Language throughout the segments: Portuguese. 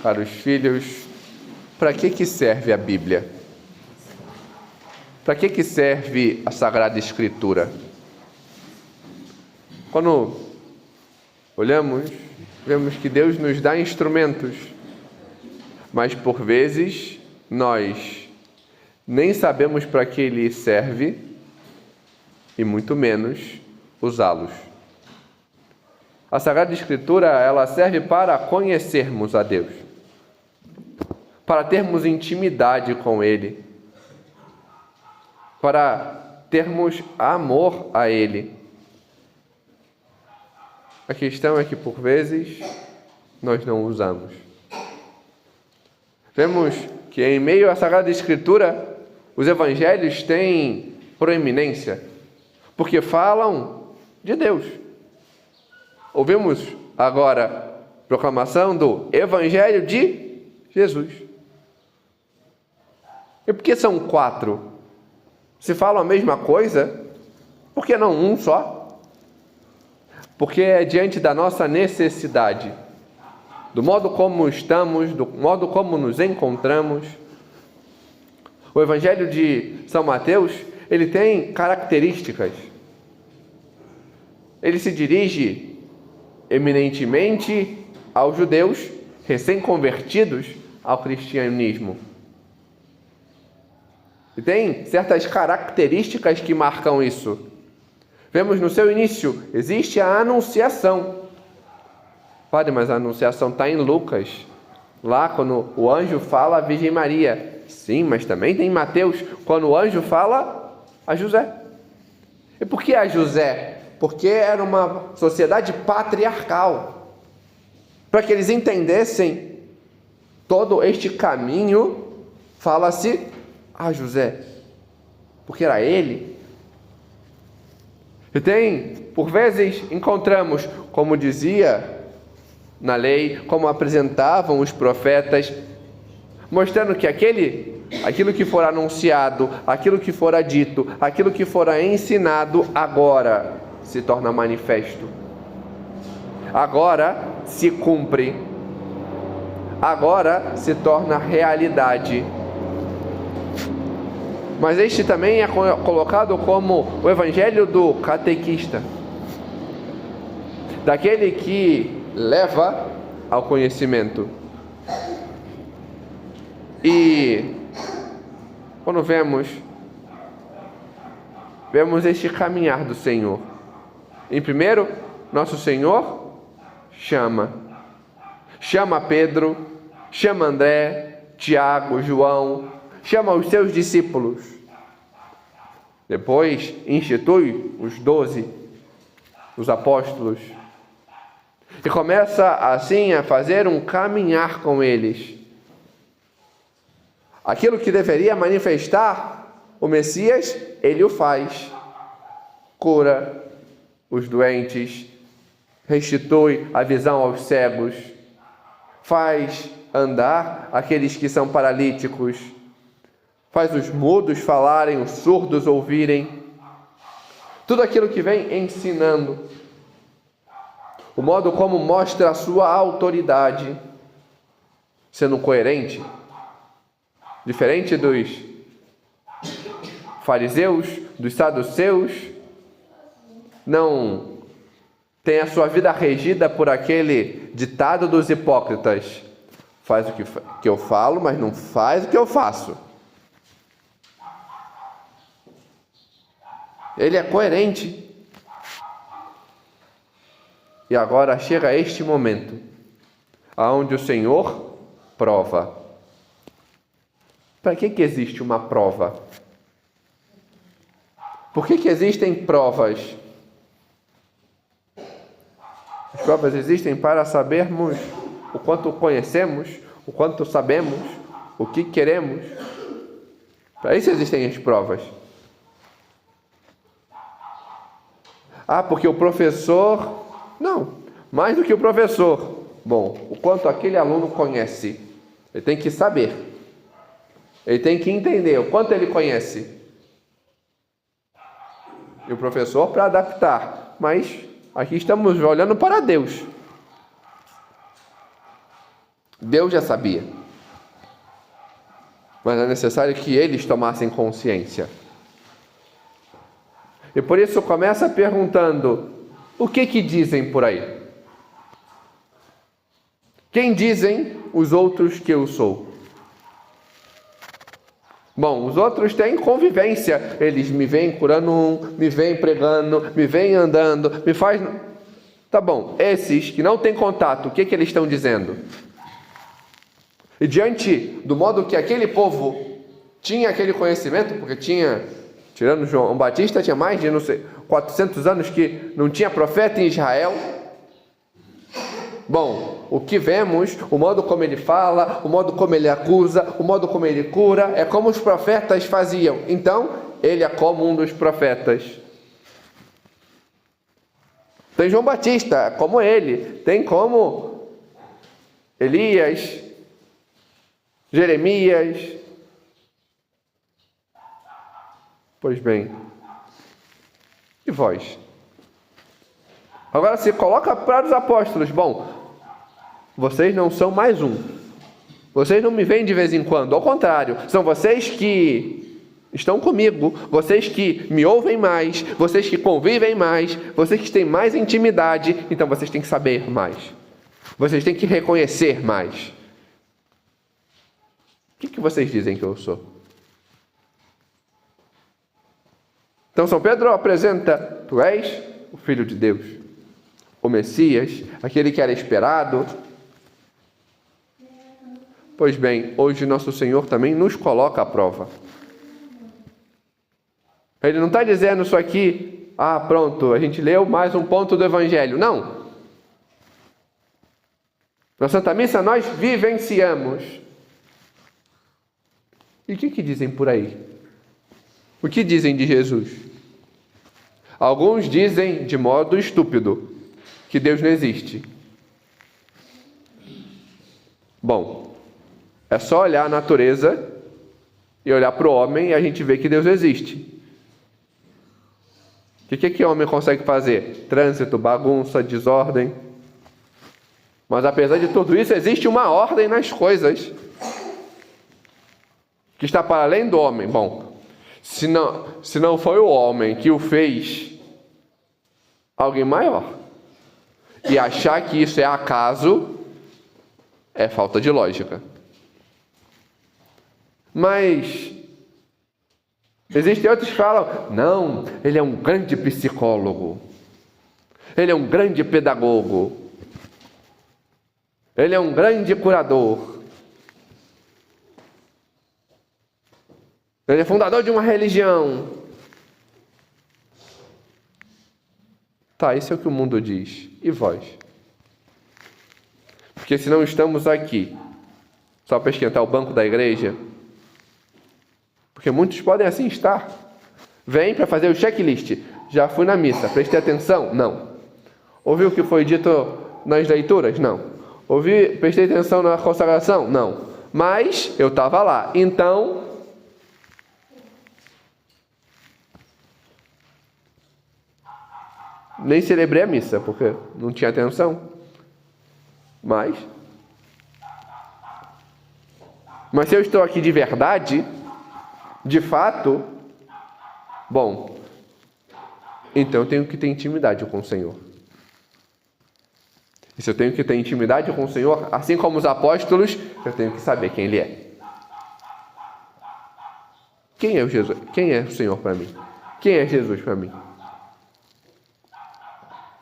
Caros filhos, para que serve a Bíblia? Para que serve a Sagrada Escritura? Quando olhamos, vemos que Deus nos dá instrumentos, mas por vezes nós nem sabemos para que ele serve e muito menos usá-los. A Sagrada Escritura, ela serve para conhecermos a Deus, para termos intimidade com Ele, para termos amor a Ele. A questão é que, por vezes, nós não usamos. Vemos que, em meio à Sagrada Escritura, os Evangelhos têm proeminência, porque falam de Deus. Ouvimos agora a proclamação do Evangelho de Jesus. E por que são 4? Se falam a mesma coisa, por que não um só? Porque é diante da nossa necessidade, do modo como estamos, do modo como nos encontramos. O Evangelho de São Mateus, ele tem características. Ele se dirige eminentemente aos judeus recém-convertidos ao cristianismo. E tem certas características que marcam isso. Vemos no seu início, existe a anunciação. Padre, mas a anunciação está em Lucas. Lá, quando o anjo fala à Virgem Maria. Sim, mas também tem em Mateus, quando o anjo fala a José. E por que a José? Porque era uma sociedade patriarcal. Para que eles entendessem todo este caminho, fala-se a José, porque era ele. E tem, por vezes, encontramos, como dizia na lei, como apresentavam os profetas, mostrando que aquilo que for anunciado, aquilo que fora dito, aquilo que fora ensinado, agora se torna manifesto. Agora se cumpre. Agora se torna realidade. Mas este também é colocado como o Evangelho do catequista, daquele que leva ao conhecimento. E quando vemos este caminhar do Senhor. Em primeiro, nosso Senhor chama Pedro, chama André, Tiago, João, chama os seus discípulos. Depois institui os 12, os apóstolos. E começa assim a fazer um caminhar com eles. Aquilo que deveria manifestar o Messias, ele o faz. Cura os doentes, restitui a visão aos cegos, faz andar aqueles que são paralíticos, faz os mudos falarem, os surdos ouvirem. Tudo aquilo que vem ensinando. O modo como mostra a sua autoridade, sendo coerente, diferente dos fariseus, dos saduceus, não tem a sua vida regida por aquele ditado dos hipócritas: faz o que eu falo, mas não faz o que eu faço. Ele é coerente. E agora chega este momento, aonde o Senhor prova. Para que existe uma prova? Por que existem provas? As provas existem para sabermos o quanto conhecemos, o quanto sabemos, o que queremos. Para isso existem as provas. Porque o professor... Não, mais do que o professor. Bom, o quanto aquele aluno conhece. Ele tem que saber. Ele tem que entender o quanto ele conhece. E o professor para adaptar. Mas aqui estamos olhando para Deus. Deus já sabia. Mas é necessário que eles tomassem consciência. E por isso começa perguntando: o que dizem por aí? Quem dizem os outros que eu sou? Bom, os outros têm convivência. Eles me vêm curando me vêm pregando, me vêm andando, me faz... Tá bom, esses que não têm contato, o que eles estão dizendo? E diante do modo que aquele povo tinha aquele conhecimento, porque tinha, tirando João Batista, tinha mais de, 400 anos que não tinha profeta em Israel. Bom, o que vemos, o modo como ele fala, o modo como ele acusa, o modo como ele cura, é como os profetas faziam. Então, ele é como um dos profetas. Tem João Batista, como ele. Tem como Elias, Jeremias. Pois bem, e vós? Agora se coloca para os apóstolos. Bom, vocês não são mais um. Vocês não me veem de vez em quando. Ao contrário, são vocês que estão comigo. Vocês que me ouvem mais. Vocês que convivem mais. Vocês que têm mais intimidade. Então vocês têm que saber mais. Vocês têm que reconhecer mais. O que vocês dizem que eu sou? Então São Pedro apresenta: tu és o Filho de Deus, o Messias, aquele que era esperado. Pois bem, hoje nosso Senhor também nos coloca à prova. Ele não está dizendo isso aqui, pronto, a gente leu mais um ponto do Evangelho. Não. Na Santa Missa nós vivenciamos. E o que dizem por aí? O que dizem de Jesus? Alguns dizem de modo estúpido que Deus não existe. Bom, é só olhar a natureza e olhar para o homem e a gente vê que Deus existe. O que o homem consegue fazer? Trânsito, bagunça, desordem. Mas apesar de tudo isso, existe uma ordem nas coisas que está para além do homem. Bom, se não foi o homem que o fez, alguém maior. E achar que isso é acaso é falta de lógica. Mas existem outros que falam: não, ele é um grande psicólogo, ele é um grande pedagogo, ele é um grande curador, ele é fundador de uma religião. Tá, isso é o que o mundo diz. E vós? Porque se não estamos aqui só para esquentar o banco da igreja, porque muitos podem assim estar. Vem para fazer o checklist. Já fui na missa, prestei atenção? Não. Ouviu o que foi dito nas leituras? Não. Prestei atenção na consagração? Não. Mas eu estava lá. Então, nem celebrei a missa, porque não tinha atenção. Mas se eu estou aqui de verdade, de fato, bom, então eu tenho que ter intimidade com o Senhor. E se eu tenho que ter intimidade com o Senhor, assim como os apóstolos, eu tenho que saber quem Ele é. Quem é o Jesus? Quem é o Senhor para mim? Quem é Jesus para mim?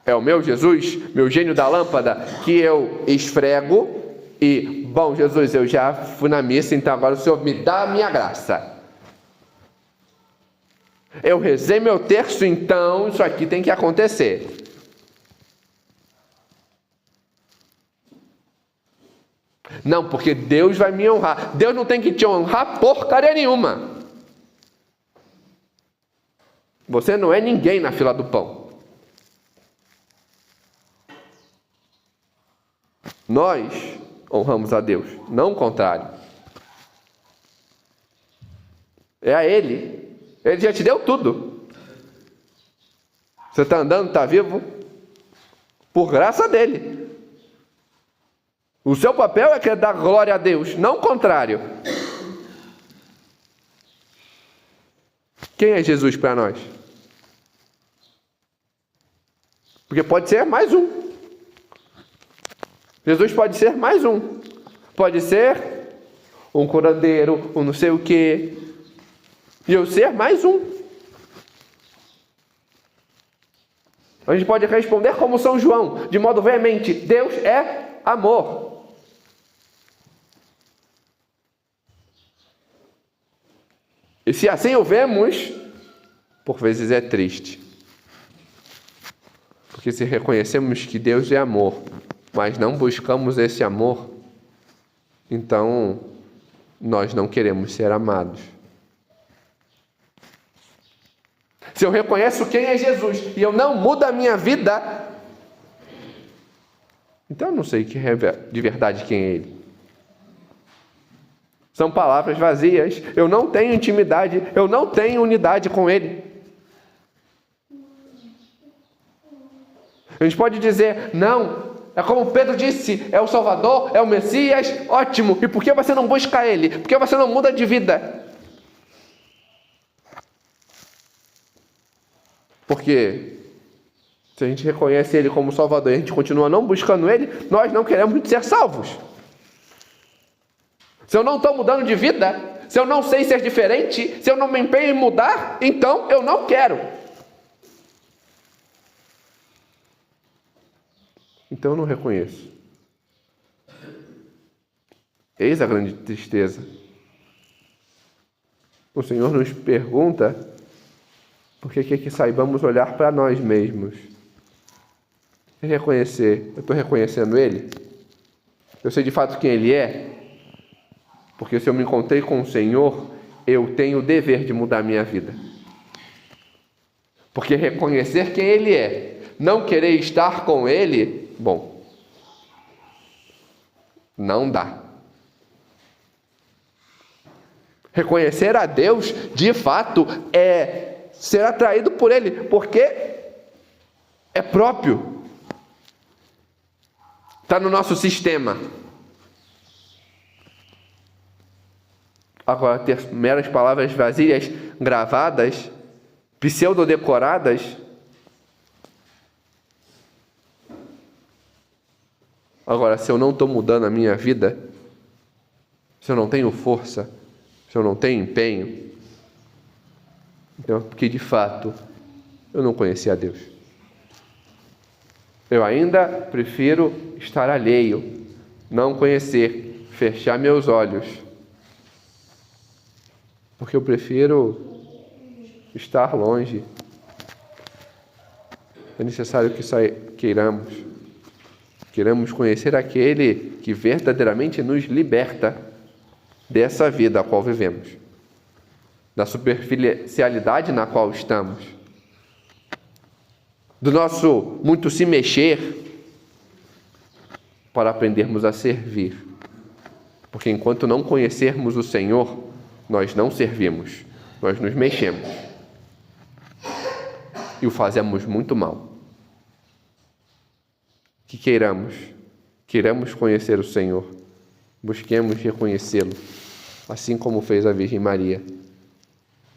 É o meu Jesus, meu gênio da lâmpada, que eu esfrego e, bom, Jesus, eu já fui na missa, então agora o Senhor me dá a minha graça. Eu rezei meu terço, então isso aqui tem que acontecer. Não, porque Deus vai me honrar. Deus não tem que te honrar porcaria nenhuma. Você não é ninguém na fila do pão. Nós honramos a Deus, não o contrário. É a Ele. Ele já te deu tudo. Você está andando, está vivo, por graça dele. O seu papel é dar glória a Deus, não o contrário. Quem é Jesus para nós? Porque pode ser mais um. Jesus pode ser mais um. Pode ser um curandeiro, um não sei o quê. E eu ser mais um. A gente pode responder como São João, de modo veemente: Deus é amor. E se assim o vemos, por vezes é triste. Porque se reconhecemos que Deus é amor, mas não buscamos esse amor, então nós não queremos ser amados. Se eu reconheço quem é Jesus e eu não mudo a minha vida, então eu não sei de verdade quem é Ele. São palavras vazias. Eu não tenho intimidade, eu não tenho unidade com Ele. A gente pode dizer: não, é como Pedro disse, é o Salvador, é o Messias, ótimo. E por que você não busca Ele? Por que você não muda de vida? Porque se a gente reconhece Ele como Salvador e a gente continua não buscando Ele, nós não queremos ser salvos. Se eu não estou mudando de vida, se eu não sei ser diferente, se eu não me empenho em mudar, então eu não quero. Então eu não reconheço. Eis a grande tristeza. O Senhor nos pergunta porque quer que saibamos olhar para nós mesmos. E reconhecer. Eu estou reconhecendo Ele? Eu sei de fato quem Ele é? Porque se eu me encontrei com o Senhor, eu tenho o dever de mudar a minha vida. Porque reconhecer quem Ele é, não querer estar com Ele, bom, não dá. Reconhecer a Deus, de fato, é ser atraído por Ele, porque é próprio. Está no nosso sistema. Agora, ter meras palavras vazias, gravadas, pseudo-decoradas, agora, se eu não estou mudando a minha vida, se eu não tenho força, se eu não tenho empenho, então, porque de fato eu não conheci a Deus. Eu ainda prefiro estar alheio, não conhecer, fechar meus olhos, porque eu prefiro estar longe. É necessário que queiramos conhecer aquele que verdadeiramente nos liberta dessa vida a qual vivemos, da superficialidade na qual estamos, do nosso muito se mexer, para aprendermos a servir. Porque enquanto não conhecermos o Senhor, nós não servimos, nós nos mexemos e o fazemos muito mal. Que queiramos conhecer o Senhor, busquemos reconhecê-lo, assim como fez a Virgem Maria,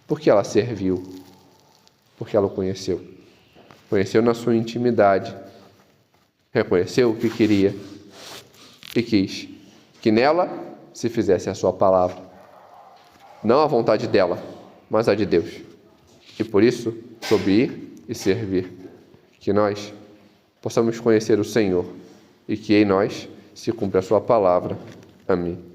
porque ela serviu, porque ela o conheceu na sua intimidade, reconheceu o que queria e quis que nela se fizesse a sua palavra, não a vontade dela, mas a de Deus. E por isso, soube ir e servir. Que nós possamos conhecer o Senhor e que em nós se cumpra a sua palavra. Amém.